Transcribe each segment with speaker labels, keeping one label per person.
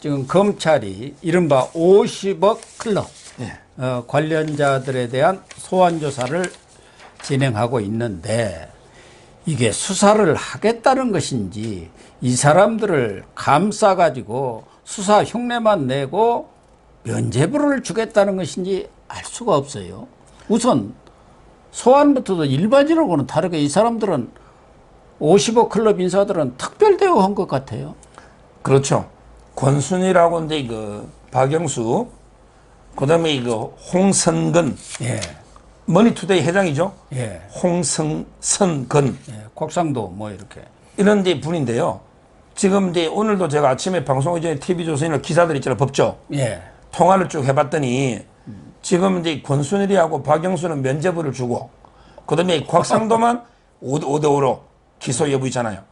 Speaker 1: 지금 검찰이 이른바 50억 클럽
Speaker 2: 예.
Speaker 1: 관련자들에 대한 소환 조사를 진행하고 있는데 이게 수사를 하겠다는 것인지 이 사람들을 감싸가지고 수사 흉내만 내고 면죄부를 주겠다는 것인지 알 수가 없어요. 우선 소환부터도 일반인하고는 다르게 이 사람들은 50억 클럽 인사들은 특별 대우한 것 같아요.
Speaker 2: 그렇죠. 권순일하고 이제 그 박영수, 그다음에 이거 홍선근,
Speaker 1: 예.
Speaker 2: 머니투데이 회장이죠.
Speaker 1: 예.
Speaker 2: 홍선근
Speaker 1: 예. 곽상도 뭐 이렇게.
Speaker 2: 이런 이제 분인데요. 지금 이제 오늘도 제가 아침에 방송 전에 TV조선이나 기사들 있잖아요. 법조
Speaker 1: 예.
Speaker 2: 통화를 쭉 해봤더니 지금 이제 권순일이하고 박영수는 면죄부를 주고 그다음에 곽상도만 5대5로 기소 여부있잖아요.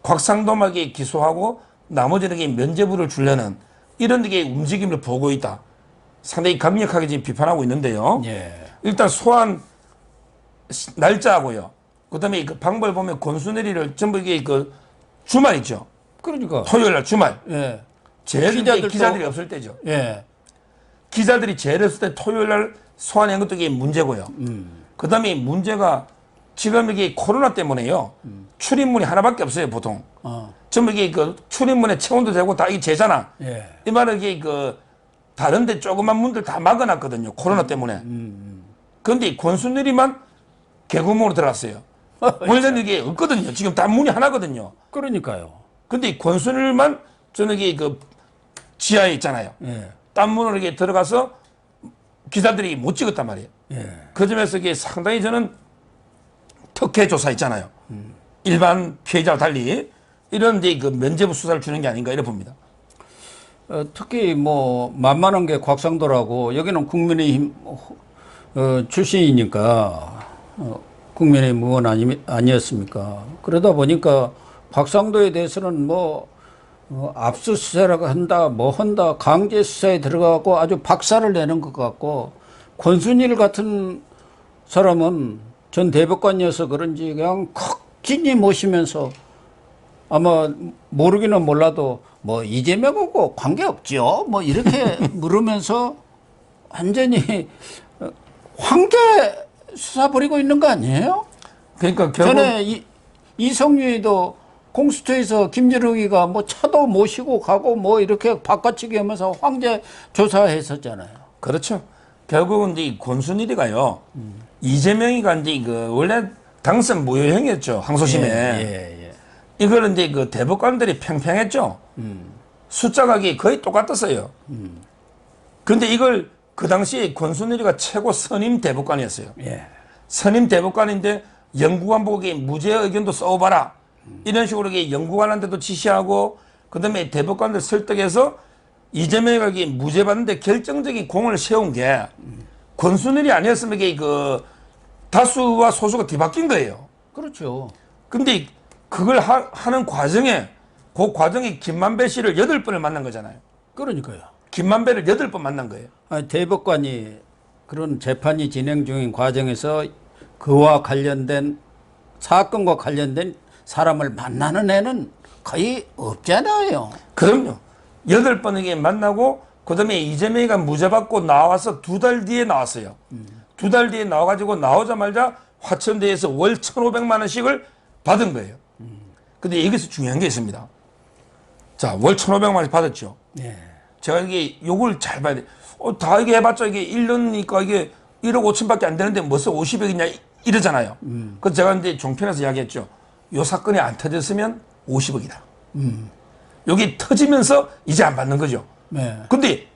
Speaker 2: 곽상도만에 기소하고 나머지에게 면죄부를 주려는 이런 게 움직임을 보고 있다. 상당히 강력하게 지금 비판하고 있는데요.
Speaker 1: 예.
Speaker 2: 일단 소환 날짜하고요. 그다음에 그 방법을 보면 권순일이를 전부 이게 그 주말 있죠.
Speaker 1: 그러니까.
Speaker 2: 토요일 날 주말.
Speaker 1: 예.
Speaker 2: 제일
Speaker 1: 기자들도-
Speaker 2: 기자들이 없을 때죠.
Speaker 1: 예.
Speaker 2: 기자들이 제일 없을 때 토요일 날 소환한 것도 이게 문제고요. 그다음에 문제가 지금 이게 코로나 때문에요. 출입문이 하나밖에 없어요, 보통. 전부 이게 그 출입문에 체온도 되고 다 이게 제잖아.
Speaker 1: 예.
Speaker 2: 이 말은 이게 그 다른데 조그만 문들 다 막아놨거든요, 코로나 때문에. 그런데 권순일이만 개구멍으로 들어갔어요. 원래는 이게 없거든요. 지금 다 문이 하나거든요.
Speaker 1: 그러니까요.
Speaker 2: 근데 권순일만 저는 이게 그 지하에 있잖아요.
Speaker 1: 예.
Speaker 2: 딴 문으로 이렇게 들어가서 기자들이 못 찍었단 말이에요.
Speaker 1: 예.
Speaker 2: 그 점에서 이게 상당히 저는 특혜 조사 있잖아요. 일반 피해자와 달리 이런 이제 그 면죄부 수사를 주는 게 아닌가 이래 봅니다.
Speaker 1: 특히 뭐 만만한 게 곽상도라고 여기는 국민의힘 출신이니까 국민의힘 의원 아니었습니까? 그러다 보니까 곽상도에 대해서는 뭐 압수수색을 한다, 뭐 한다, 강제 수사에 들어가고 아주 박살을 내는 것 같고 권순일 같은 사람은 전 대법관이어서 그런지 그냥 컥진히 모시면서 아마 모르기는 몰라도 뭐 이재명하고 관계없죠. 뭐 이렇게 물으면서 완전히 황제 수사 벌이고 있는 거 아니에요?
Speaker 2: 그러니까 결국
Speaker 1: 전에 이성윤이도 공수처에서 김재룡이가 뭐 차도 모시고 가고 뭐 이렇게 바꿔치기 하면서 황제 조사했었잖아요.
Speaker 2: 그렇죠. 결국은 이제 이 권순일이가요. 이재명이가 이제 그 원래 당선 무효형이었죠. 항소심에.
Speaker 1: 예.
Speaker 2: 이거는 이제 그 대법관들이 팽팽했죠. 숫자가 거의 똑같았어요. 그런데 이걸 그 당시에 권순일이가 최고 선임 대법관이었어요.
Speaker 1: 예.
Speaker 2: 선임 대법관인데 연구관 보고 무죄 의견도 써봐라. 이런 식으로 연구관한테도 지시하고 그다음에 대법관들 설득해서 이재명이가 무죄 받는데 결정적인 공을 세운 게 권순일이 아니었으면 이게 그 다수와 소수가 뒤바뀐 거예요.
Speaker 1: 그렇죠.
Speaker 2: 근데 그걸 하는 과정에 그 과정에 김만배 씨를 8번을 만난 거잖아요.
Speaker 1: 그러니까요.
Speaker 2: 김만배를 8번 만난 거예요.
Speaker 1: 아니, 대법관이 그런 재판이 진행 중인 과정에서 그와 관련된 사건과 관련된 사람을 만나는 애는 거의 없잖아요.
Speaker 2: 그럼요. 8번에게 만나고 그다음에 이재명이가 무죄 받고 나와서 2달 뒤에 나왔어요. 2달 뒤에 나와가지고 나오자마자 화천대에서 월 1,500만 원씩을 받은 거예요. 근데 여기서 중요한 게 있습니다. 자, 월 1,500만 원씩 받았죠.
Speaker 1: 예.
Speaker 2: 제가 이게 요걸 잘 봐야 돼. 다 이게 해봤자 이게 1년이니까 이게 1억 5천밖에 안 되는데 무슨 50억이냐 이러잖아요. 그래서 제가 이제 종편에서 이야기했죠. 요 사건이 안 터졌으면 50억이다. 여기 터지면서 이제 안 받는 거죠.
Speaker 1: 네.
Speaker 2: 근데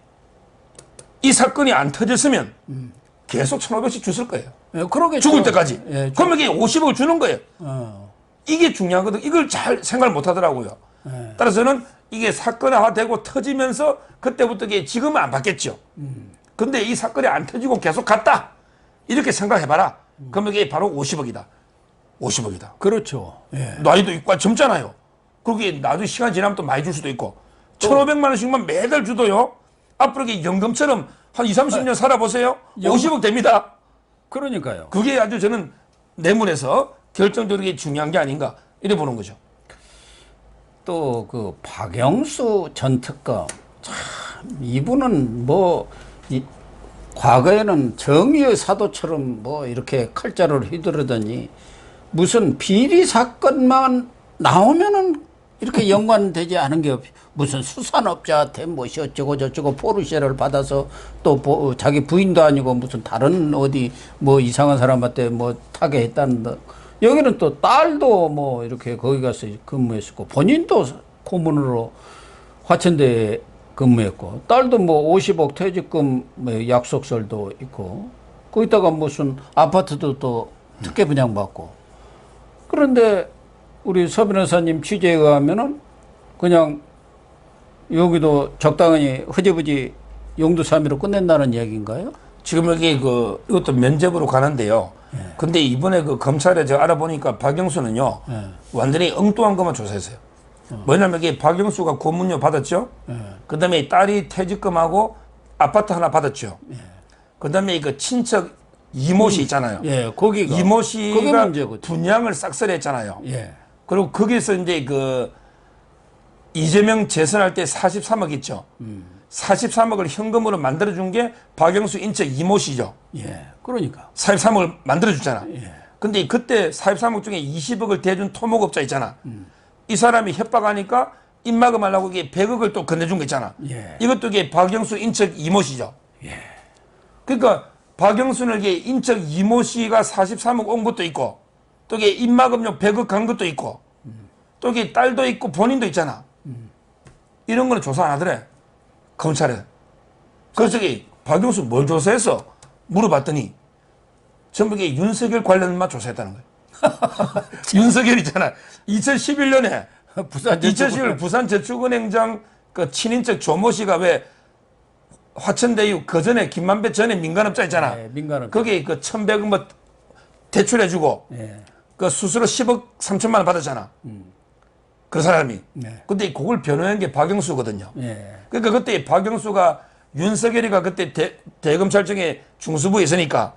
Speaker 2: 이 사건이 안 터졌으면 계속 1,500씩 줬을 거예요.
Speaker 1: 예, 그러겠죠.
Speaker 2: 죽을 때까지.
Speaker 1: 예,
Speaker 2: 그러면 이게 50억을 주는 거예요. 이게 중요하거든. 이걸 잘 생각을 못 하더라고요. 따라서 저는 이게 사건화되고 터지면서 그때부터 이게 지금은 안 받겠죠. 근데 이 사건이 안 터지고 계속 갔다. 이렇게 생각해봐라. 그러면 이게 바로 50억이다. 50억이다.
Speaker 1: 그렇죠. 예.
Speaker 2: 나이도 있고 젊잖아요. 그게 나중에 시간 지나면 또 많이 줄 수도 있고. 1,500만 원씩만 매달 주도요. 앞으로 이게 연금처럼 한 20, 30년 살아보세요. 50억 됩니다.
Speaker 1: 그러니까요.
Speaker 2: 그게 아주 저는 내문에서 결정적으로 중요한 게 아닌가 이래 보는 거죠.
Speaker 1: 또 그 박영수 전 특검 이분은 뭐 과거에는 정의의 사도처럼 뭐 이렇게 칼자루를 휘두르더니 무슨 비리 사건만 나오면은 이렇게 연관되지 않은 게 무슨 수산업자한테 뭐 어쩌고 저쩌고 포르쉐를 받아서 또 자기 부인도 아니고 무슨 다른 어디 뭐 이상한 사람한테 뭐 타게 했다는 거. 여기는 또 딸도 뭐 이렇게 거기 가서 근무했었고 본인도 고문으로 화천대에 근무했고 딸도 뭐 50억 퇴직금 뭐 약속설도 있고 거기다가 무슨 아파트도 또 특혜 분양받고 그런데 우리 서 변호사님 취재에 의하면은 그냥 여기도 적당히 흐지부지 용두사미로 끝낸다는 얘기인가요?
Speaker 2: 지금 여기 이것도 면접으로 가는데요. 근데 이번에 그 검찰에 제가 알아보니까 박영수는요, 완전히 엉뚱한 것만 조사했어요. 뭐냐면 이게 박영수가 고문료 받았죠. 그 다음에 딸이 퇴직금하고 아파트 하나 받았죠. 그 다음에 그 친척 이모 씨 있잖아요.
Speaker 1: 예, 거기가.
Speaker 2: 이모 씨가
Speaker 1: 문제거든.
Speaker 2: 분양을 싹쓸이했잖아요.
Speaker 1: 예.
Speaker 2: 그리고 거기서 이제 그 이재명 재선할 때 43억 있죠. 43억을 현금으로 만들어준 게 박영수 인척 이모 씨죠.
Speaker 1: 예. 그러니까.
Speaker 2: 43억을 만들어줬잖아.
Speaker 1: 예.
Speaker 2: 근데 그때 43억 중에 20억을 대준 토목업자 있잖아. 이 사람이 협박하니까 입막음 하려고 이게 100억을 또 건네준 거 있잖아.
Speaker 1: 예.
Speaker 2: 이것도 이게 박영수 인척 이모 씨죠.
Speaker 1: 예.
Speaker 2: 그러니까 박영수는 이게 인척 이모 씨가 43억 온 것도 있고 또 이게 입막음료 100억 간 것도 있고 또 이게 딸도 있고 본인도 있잖아. 이런 거는 조사 안 하더래. 검찰에. 그래서 이게 박영수 뭘 조사해서 물어봤더니 전부 이게 윤석열 관련만 조사했다는 거예요. 윤석열 있잖아. 2011년에 부산저축은행장 그 친인척 조모 씨가 왜 화천대유 그 전에 김만배 전에 민간업자 있잖아.
Speaker 1: 네, 민간업자.
Speaker 2: 거기 그 1,100억 뭐 대출해주고
Speaker 1: 예.
Speaker 2: 그 수수료 10억 3천만 원 받았잖아. 그 사람이.
Speaker 1: 네.
Speaker 2: 근데 그걸 변호한 게 박영수거든요.
Speaker 1: 예.
Speaker 2: 그러니까 그때 박영수가 윤석열이가 그때 대검찰청에 중수부에 있으니까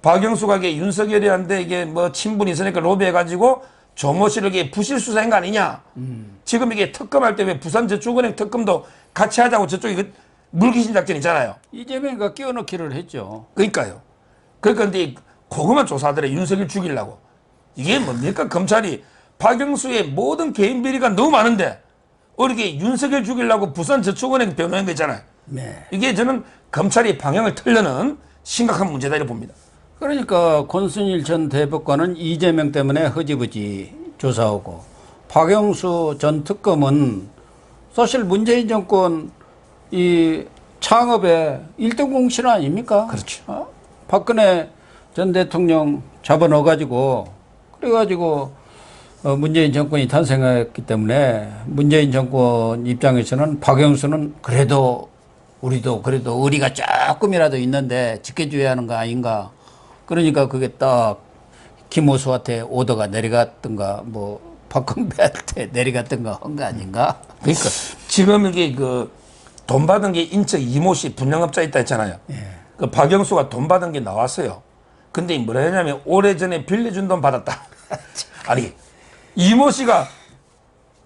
Speaker 2: 박영수가 이게 윤석열이한테 이게 뭐 친분이 있으니까 로비해가지고 조모 씨를 이게 부실 수사한 거 아니냐. 지금 이게 특검할 때 왜 부산저축은행 특검도 같이 하자고 저쪽에 물귀신 작전 있잖아요.
Speaker 1: 이재명이가 끼워넣기를 했죠.
Speaker 2: 그러니까요. 그러니까 근데 그것만 조사하더래. 윤석열 죽이려고. 이게 뭡니까? 검찰이 박영수의 모든 개인 비리가 너무 많은데 이렇게 윤석열 죽이려고 부산저축은행 변호한 거 있잖아요.
Speaker 1: 네.
Speaker 2: 이게 저는 검찰이 방향을 틀려는 심각한 문제다 이렇게 봅니다.
Speaker 1: 그러니까 권순일 전 대법관은 이재명 때문에 흐지부지 조사하고 박영수 전 특검은 사실 문재인 정권 이 창업의 1등 공신 아닙니까?
Speaker 2: 그렇죠.
Speaker 1: 박근혜 전 대통령 잡아넣어가지고 그래가지고 문재인 정권이 탄생했기 때문에 문재인 정권 입장에서는 박영수는 그래도 우리도 그래도 의리가 조금이라도 있는데 지켜줘야 하는 거 아닌가. 그러니까 그게 딱 김호수한테 오더가 내려갔던가 뭐 박근혜한테 내려갔던가 한 거 아닌가.
Speaker 2: 그러니까 지금 이게 돈 받은 게 인척 이모 씨 분양업자 있다 했잖아요.
Speaker 1: 예.
Speaker 2: 그 박영수가 돈 받은 게 나왔어요. 근데 뭐라 했냐면 오래전에 빌려준 돈 받았다. 아니 이모 씨가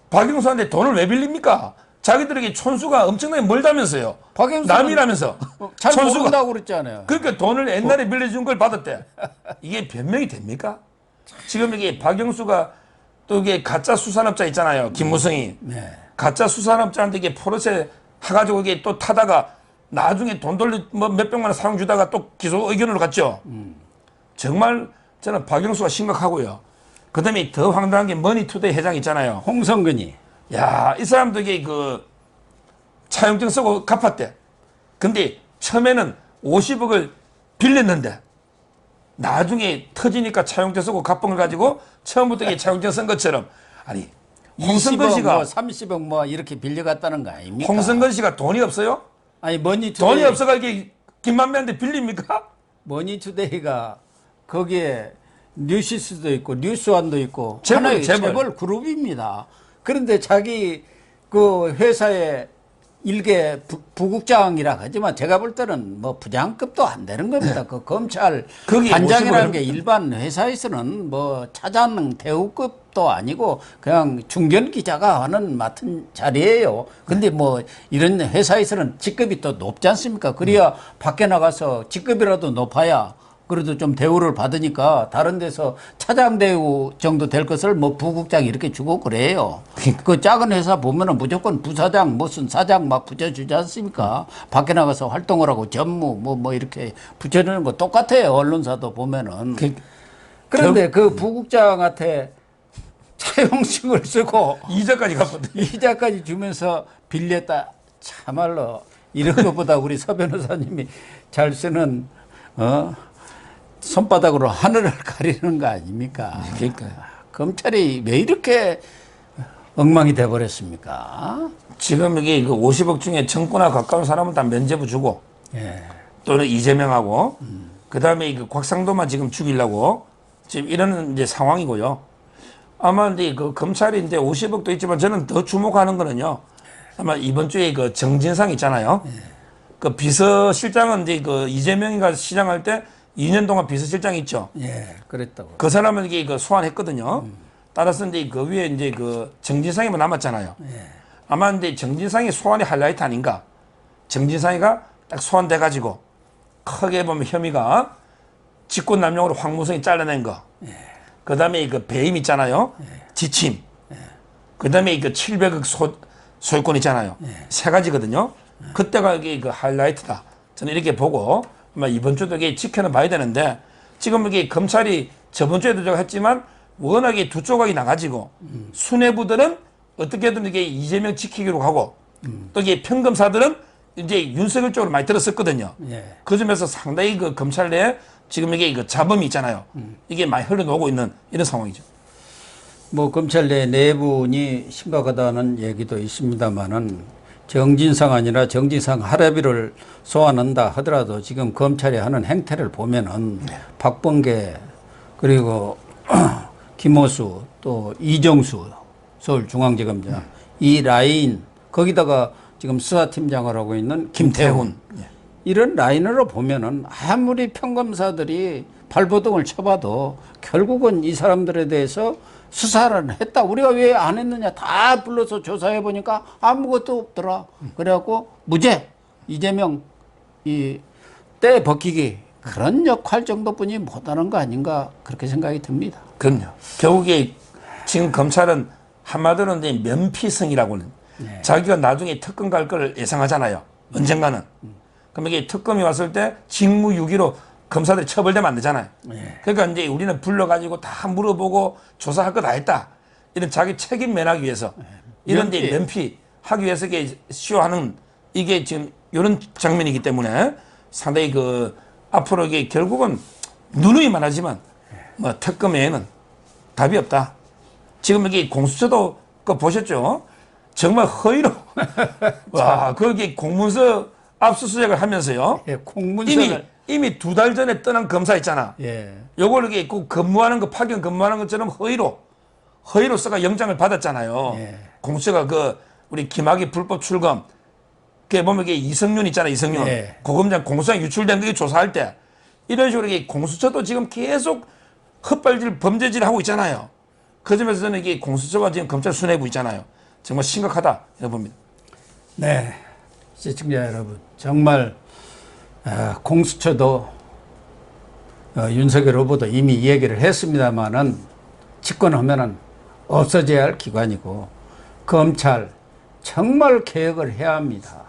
Speaker 2: 박영수한테 돈을 왜 빌립니까? 자기들에게 촌수가 엄청나게 멀다면서요. 남이라면서.
Speaker 1: 잘 모른다고 그랬잖아요.
Speaker 2: 그러니까 돈을 옛날에 빌려준 걸 받았대. 이게 변명이 됩니까? 지금 이게 박영수가 또 이게 가짜 수산업자 있잖아요. 김무성이.
Speaker 1: 네.
Speaker 2: 가짜 수산업자한테 이게 포르쉐 해가지고 이게 또 타다가 나중에 돈 돌려 뭐 몇백만 원 사용 주다가 또 기소 의견으로 갔죠. 정말 저는 박영수가 심각하고요. 그 다음에 더 황당한 게 머니투데이 회장 있잖아요.
Speaker 1: 홍성근이.
Speaker 2: 야, 이 사람도 이게 차용증 쓰고 갚았대. 근데 처음에는 50억을 빌렸는데 나중에 터지니까 차용증 쓰고 갚은 걸 가지고 처음부터 이게 차용증 쓴 것처럼 아니 홍성근 씨가
Speaker 1: 뭐 30억 뭐 이렇게 빌려갔다는 거 아닙니까?
Speaker 2: 홍성근 씨가 돈이 없어요?
Speaker 1: 아니 머니투데이.
Speaker 2: 돈이 없어가 이게 김만배한테 빌립니까?
Speaker 1: 머니투데이가 거기에 뉴시스도 있고 뉴스완도 있고
Speaker 2: 재벌,
Speaker 1: 하나의
Speaker 2: 재벌.
Speaker 1: 재벌 그룹입니다. 그런데 자기 그 회사에 일개 부국장이라 하지만 제가 볼 때는 뭐 부장급도 안 되는 겁니다. 그 검찰
Speaker 2: 거기
Speaker 1: 반장이라는
Speaker 2: 50을
Speaker 1: 게 일반 회사에서는 뭐 차장 대우급도 아니고 그냥 중견 기자가 하는 맡은 자리예요. 근데 뭐 이런 회사에서는 직급이 또 높지 않습니까? 그래야 밖에 나가서 직급이라도 높아야 그래도 좀 대우를 받으니까 다른 데서 차장 대우 정도 될 것을 뭐 부국장 이렇게 주고 그래요. 그 작은 회사 보면은 무조건 부사장 무슨 사장 막 붙여주지 않습니까? 밖에 나가서 활동을 하고 전무 뭐 이렇게 붙여주는 거 똑같아요. 언론사도 보면은. 그런데 그 부국장한테 차용증을 쓰고
Speaker 2: 이자까지 갚거든요.
Speaker 1: 이자까지 주면서 빌렸다. 참말로 이런 것보다 우리 서 변호사님이 잘 쓰는 손바닥으로 하늘을 가리는 거 아닙니까?
Speaker 2: 그러니까요.
Speaker 1: 검찰이 왜 이렇게 엉망이 돼버렸습니까?
Speaker 2: 지금 여기 그 50억 중에 정권과 가까운 사람은 다 면죄부 주고
Speaker 1: 예.
Speaker 2: 또는 이재명하고 그다음에 그 곽상도만 지금 죽이려고 지금 이런 이제 상황이고요. 아마 이제 그 검찰이 이제 50억도 있지만 저는 더 주목하는 거는요. 아마 이번 주에 그 정진상 있잖아요. 그 비서실장은 이제 그 이재명이가 시장할 때 2년 동안 비서실장 있죠.
Speaker 1: 예, 그랬다고.
Speaker 2: 그 사람은 이게 그 소환했거든요. 따라서 이제 그 위에 이제 그 정진상이만 남았잖아요.
Speaker 1: 예.
Speaker 2: 아마 이제 정진상이 소환의 하이라이트 아닌가. 정진상이가 딱 소환돼가지고 크게 보면 혐의가 직권남용으로 황무성이 잘라낸 거. 그 다음에 그 배임 있잖아요. 지침. 그 다음에 그 700억 소유권 있잖아요. 세 가지거든요. 그때가 이게 그 하이라이트다. 저는 이렇게 보고 아마 이번 주도 이게 지켜는 봐야 되는데 지금 이게 검찰이 저번 주에도 제가 했지만 워낙에 두 조각이 나가지고 수뇌부들은 어떻게든 이게 이재명 지키기로 하고 또 이게 평검사들은 이제 윤석열 쪽으로 많이 들었었거든요.
Speaker 1: 예.
Speaker 2: 그 점에서 상당히 그 검찰 내에 지금 이게 그 잡음이 있잖아요. 이게 많이 흘러나오고 있는 이런 상황이죠.
Speaker 1: 뭐 검찰 내 내분이 심각하다는 얘기도 있습니다만은 정진상 아니라 정진상 할애비를 소환한다 하더라도 지금 검찰이 하는 행태를 보면은 박범계 그리고 김호수 또 이정수 서울중앙지검장 이 라인 거기다가 지금 수사팀장을 하고 있는 김태훈 이런 라인으로 보면은 아무리 평검사들이 발버둥을 쳐봐도 결국은 이 사람들에 대해서 수사를 했다. 우리가 왜 안 했느냐 다 불러서 조사해 보니까 아무것도 없더라. 그래갖고 무죄 이재명 이 때 벗기기 그런 역할 정도뿐이 못하는 거 아닌가 그렇게 생각이 듭니다.
Speaker 2: 그럼요. 결국에 지금 검찰은 한마디로 이제 면피성이라고는 자기가 나중에 특검 갈 걸 예상하잖아요. 언젠가는. 그럼 이게 특검이 왔을 때 직무유기로 검사들이 처벌되면 안 되잖아요. 그러니까 이제 우리는 불러가지고 다 물어보고 조사할 거 다 했다. 이런 자기 책임 면하기 위해서 이런 이제 면피하기 위해서 이게 시효하는 이게 지금 이런 장면이기 때문에 상당히 그 앞으로 이게 결국은 누누이 말하지만 뭐 특검에는 답이 없다. 지금 여기 공수처도 그거 보셨죠? 정말 허위로 와 거기 공문서 압수수색을 하면서요.
Speaker 1: 예, 공문서를
Speaker 2: 이미 2달 전에 떠난 검사 있잖아.
Speaker 1: 예.
Speaker 2: 요걸 이렇게 꼭 근무하는 거 파견 근무하는 것처럼 허위로 써가 영장을 받았잖아요.
Speaker 1: 예.
Speaker 2: 공수처가 그 우리 김학의 불법 출검 그게 보면 이게 이성윤 있잖아. 이성윤
Speaker 1: 예.
Speaker 2: 고검장 공수처 유출된 게 조사할 때 이런 식으로 이게 공수처도 지금 계속 헛발질 범죄질 하고 있잖아요. 그 점에서 저는 이게 공수처와 지금 검찰 수뇌부 있잖아요. 정말 심각하다 이렇게 봅니다.
Speaker 1: 네, 시청자 여러분 정말 공수처도 윤석열 후보도 이미 이 얘기를 했습니다만은 집권하면은 없어져야 할 기관이고 검찰 정말 개혁을 해야 합니다.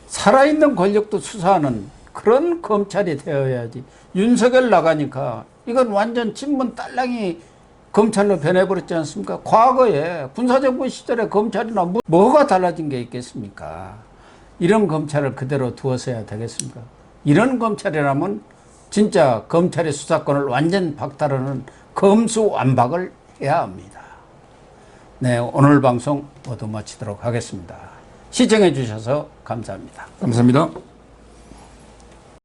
Speaker 1: 살아있는 권력도 수사하는 그런 검찰이 되어야지. 윤석열 나가니까 이건 완전 친문 딸랑이 검찰로 변해버렸지 않습니까? 과거에 군사정부 시절에 검찰이나 뭐가 달라진 게 있겠습니까? 이런 검찰을 그대로 두었어야 되겠습니까? 이런 검찰이라면 진짜 검찰의 수사권을 완전 박탈하는 검수완박을 해야 합니다. 네, 오늘 방송 모두 마치도록 하겠습니다. 시청해 주셔서 감사합니다.
Speaker 2: 감사합니다.